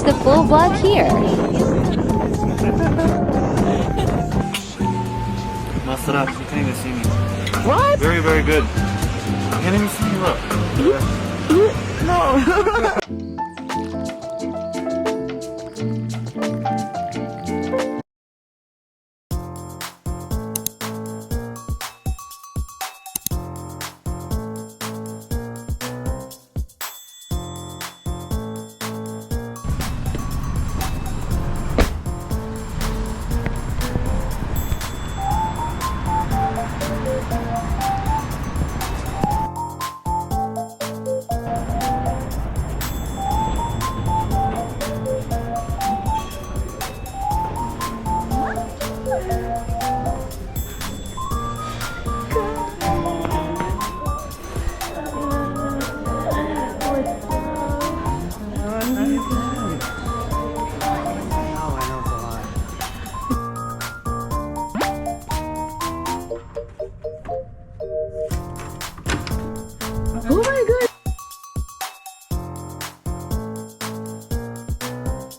the full vlog here. Masarap, you can't even see me. What? Very, very good. You can't even see me, look. Oh my god!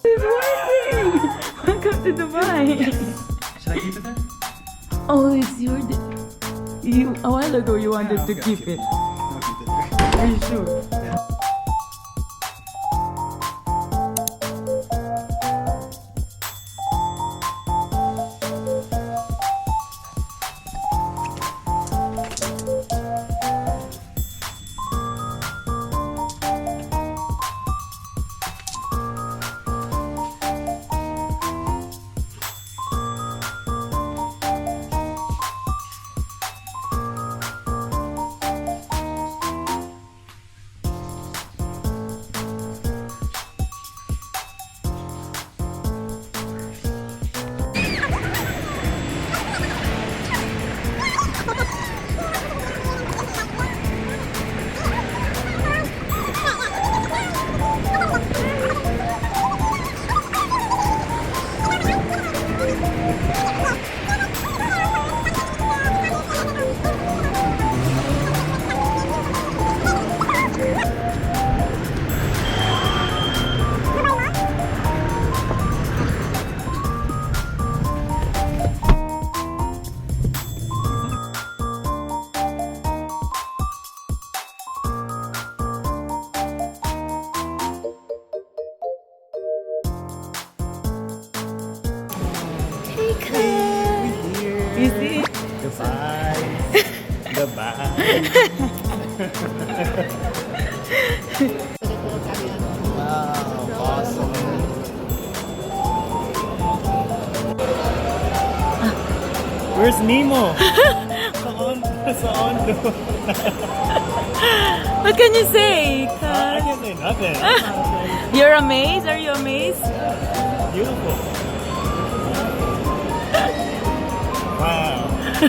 It's working! Welcome to Dubai! Should I keep it there? Oh, it's your... a while ago you wanted to keep it. I'll keep it there. Are you sure? You see? Goodbye. Goodbye. Wow, awesome. Where's Nemo? Sa on. What can you say? I can't say nothing. You're amazed? Are you amazed? Beautiful. Wow. I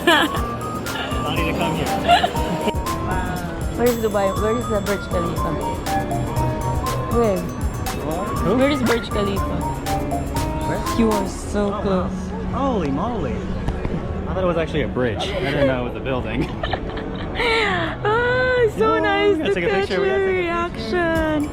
need to come here. Where's Dubai? Where is the Burj Khalifa? Where? Who? Where is Burj Khalifa? Where? You are so close. Holy moly. I thought it was actually a bridge. I didn't know it was a building. Ah, so Oh, nice we gotta to take a catch picture, we your gotta take a reaction.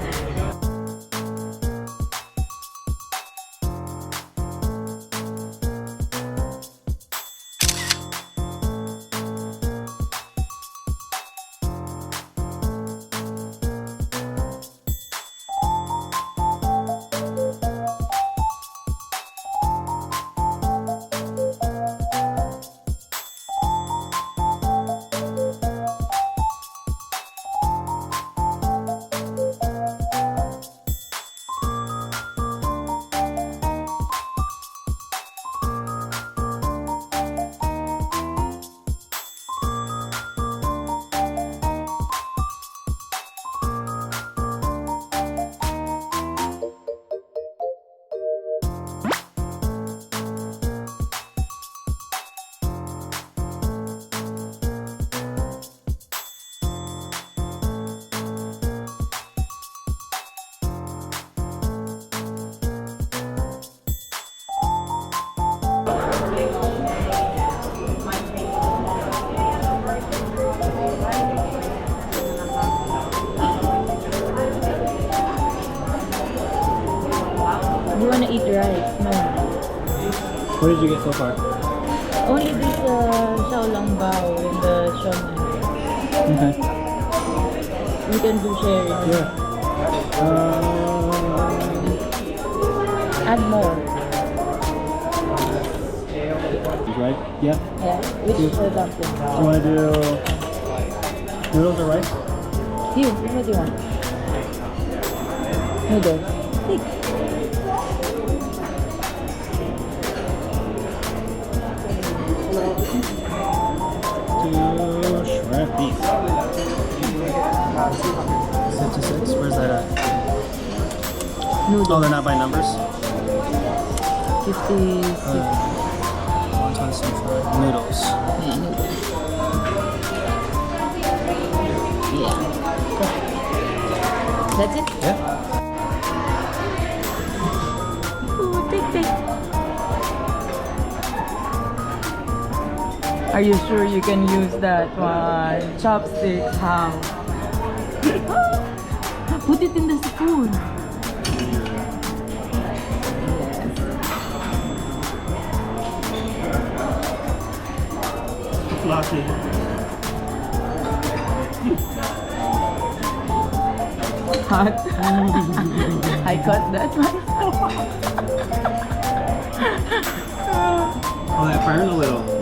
rice. No. What did you get so far? Only this xiaolongbao and the shawmai. Okay. We can do sharing. Yeah. Add more. Right? Yeah. Yeah. Which dumpling? You want to do noodles or rice? You, what do you want? Noodles. Take. Two shrimp beef. 56. Where's that at? Noodles. Oh, they're not by numbers? 56. Noodles. Yeah, noodles. Yeah. That's it? Yeah. Ooh, take. Are you sure you can use that one? Chopsticks, how? Put it in the spoon. Flossy. Hot. I got that one. Oh, that burn a little.